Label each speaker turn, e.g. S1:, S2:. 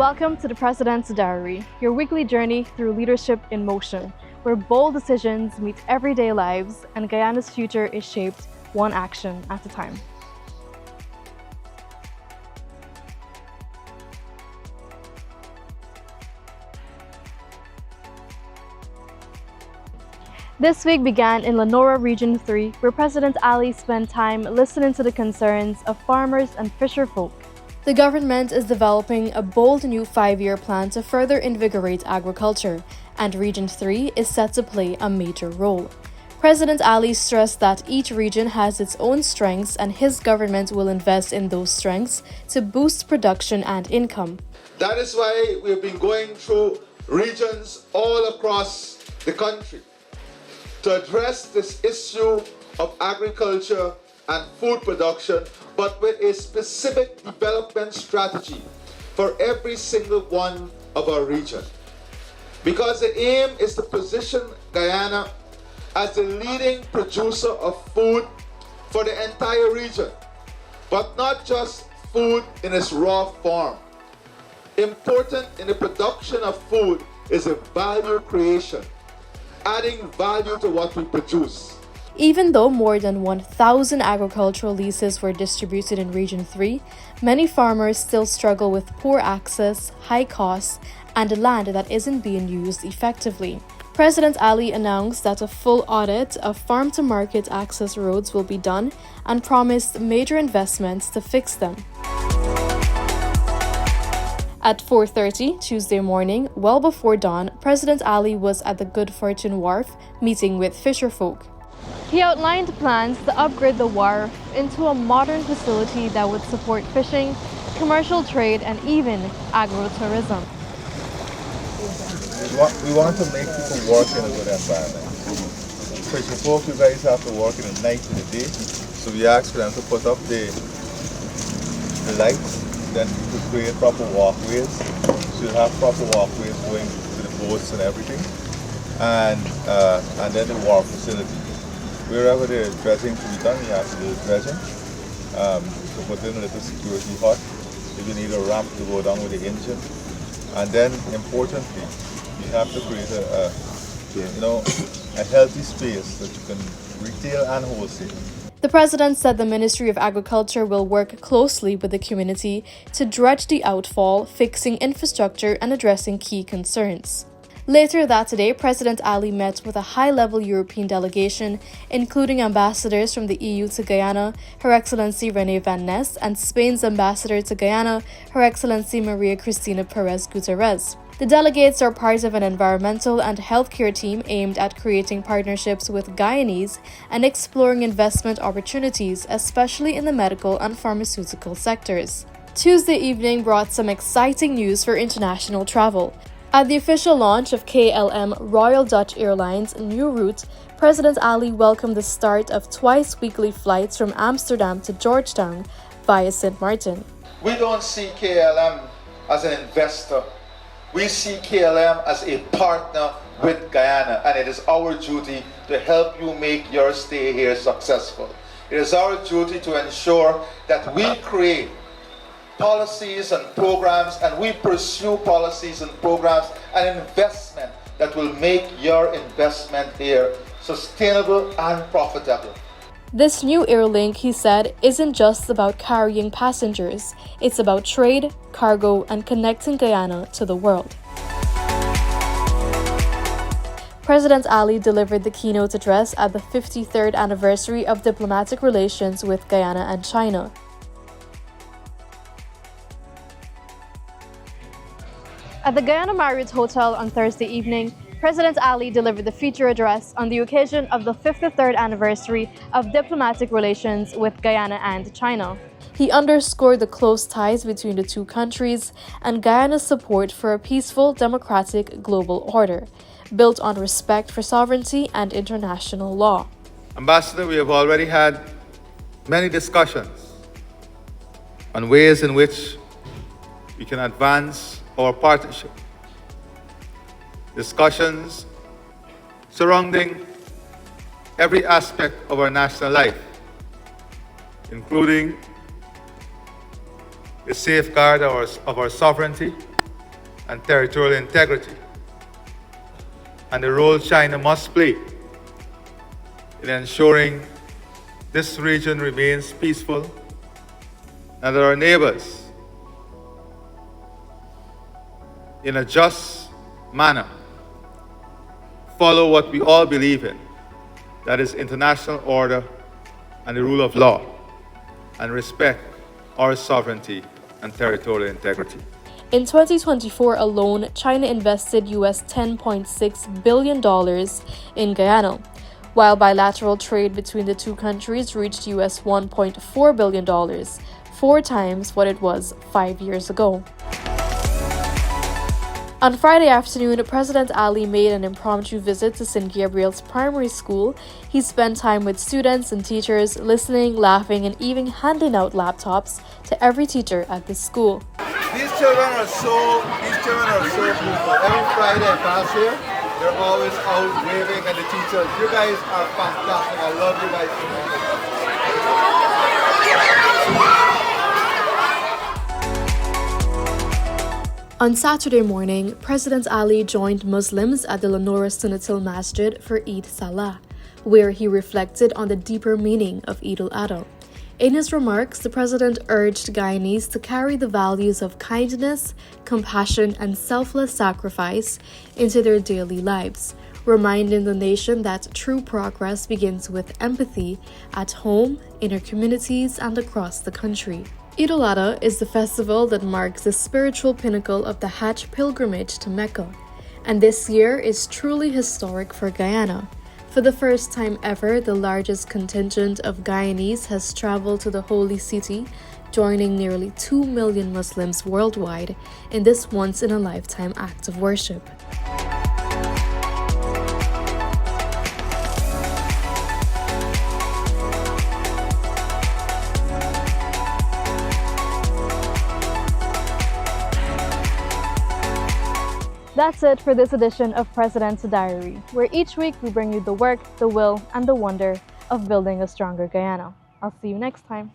S1: Welcome to the President's Diary, your weekly journey through leadership in motion, where bold decisions meet everyday lives and Guyana's future is shaped one action at a time. This week began in Lenora Region 3, where President Ali spent time listening to the concerns of farmers and fisher folk. The government is developing a bold new 5-year plan to further invigorate agriculture, and Region 3 is set to play a major role. President Ali stressed that each region has its own strengths and his government will invest in those strengths to boost production and income.
S2: That is why we've been going through regions all across the country to address this issue of agriculture and food production, but with a specific development strategy for every single one of our region. Because the aim is to position Guyana as the leading producer of food for the entire region, but not just food in its raw form. Important in the production of food is a value creation, adding value to what we produce.
S1: Even though more than 1,000 agricultural leases were distributed in Region 3, many farmers still struggle with poor access, high costs, and land that isn't being used effectively. President Ali announced that a full audit of farm-to-market access roads will be done and promised major investments to fix them. At 4:30 Tuesday morning, well before dawn, President Ali was at the Good Fortune Wharf meeting with fisherfolk. He outlined plans to upgrade the wharf into a modern facility that would support fishing, commercial trade, and even agro-tourism.
S3: We want to make people work in a good environment. Fishing folk, you guys have to work in the night and the day, so we asked for them to put up the lights. Then to create proper walkways. So you have proper walkways going to the boats and everything. And then the wharf facility. Wherever the dredging to be done, you have to do the dredging. To put in a little security hut. If you need a ramp to go down with the engine. And then importantly, you have to create a healthy space that you can retail and wholesale.
S1: The president said the Ministry of Agriculture will work closely with the community to dredge the outfall, fixing infrastructure and addressing key concerns. Later that day, President Ali met with a high-level European delegation, including ambassadors from the EU to Guyana, Her Excellency René Van Ness, and Spain's ambassador to Guyana, Her Excellency Maria Cristina Perez Gutierrez. The delegates are part of an environmental and healthcare team aimed at creating partnerships with Guyanese and exploring investment opportunities, especially in the medical and pharmaceutical sectors. Tuesday evening brought some exciting news for international travel. At the official launch of KLM Royal Dutch Airlines' new route, President Ali welcomed the start of twice-weekly flights from Amsterdam to Georgetown via St. Martin.
S2: We don't see KLM as an investor. We see KLM as a partner with Guyana, and it is our duty to help you make your stay here successful. It is our duty to ensure that we create policies and programs, and we pursue policies and programs and investment that will make your investment here sustainable and profitable.
S1: This new Airlink, he said, isn't just about carrying passengers. It's about trade, cargo, and connecting Guyana to the world. President Ali delivered the keynote address at the 53rd anniversary of diplomatic relations with Guyana and China. At the Guyana Marriott Hotel on Thursday evening, President Ali delivered the feature address on the occasion of the 53rd anniversary of diplomatic relations with Guyana and China. He underscored the close ties between the two countries and Guyana's support for a peaceful, democratic global order, built on respect for sovereignty and international law.
S3: Ambassador, we have already had many discussions on ways in which we can advance our partnership. Discussions surrounding every aspect of our national life, including the safeguard of our sovereignty,
S4: and territorial integrity, and the role China must play in ensuring this region remains peaceful and that our neighbors, in a just manner, follow what we all believe in, that is international order and the rule of law, and respect our sovereignty and territorial integrity.
S1: In 2024 alone, China invested US $10.6 billion in Guyana, while bilateral trade between the two countries reached US $1.4 billion, 4 times what it was 5 years ago. On Friday afternoon, President Ali made an impromptu visit to St. Gabriel's Primary School. He spent time with students and teachers, listening, laughing, and even handing out laptops to every teacher at the school.
S3: These children are so beautiful. Every Friday I pass here, they're always out waving at the teachers. You guys are fantastic. I love you guys so much.
S1: On Saturday morning, President Ali joined Muslims at the Lenora Sunnatul Masjid for Eid Salah, where he reflected on the deeper meaning of Eid al-Adha. In his remarks, the president urged Guyanese to carry the values of kindness, compassion, and selfless sacrifice into their daily lives, reminding the nation that true progress begins with empathy at home, in our communities, and across the country. Eid al-Adha is the festival that marks the spiritual pinnacle of the Hajj pilgrimage to Mecca, and this year is truly historic for Guyana. For the first time ever, the largest contingent of Guyanese has traveled to the holy city, joining nearly 2 million Muslims worldwide in this once-in-a-lifetime act of worship. That's it for this edition of President's Diary, where each week we bring you the work, the will, and the wonder of building a stronger Guyana. I'll see you next time.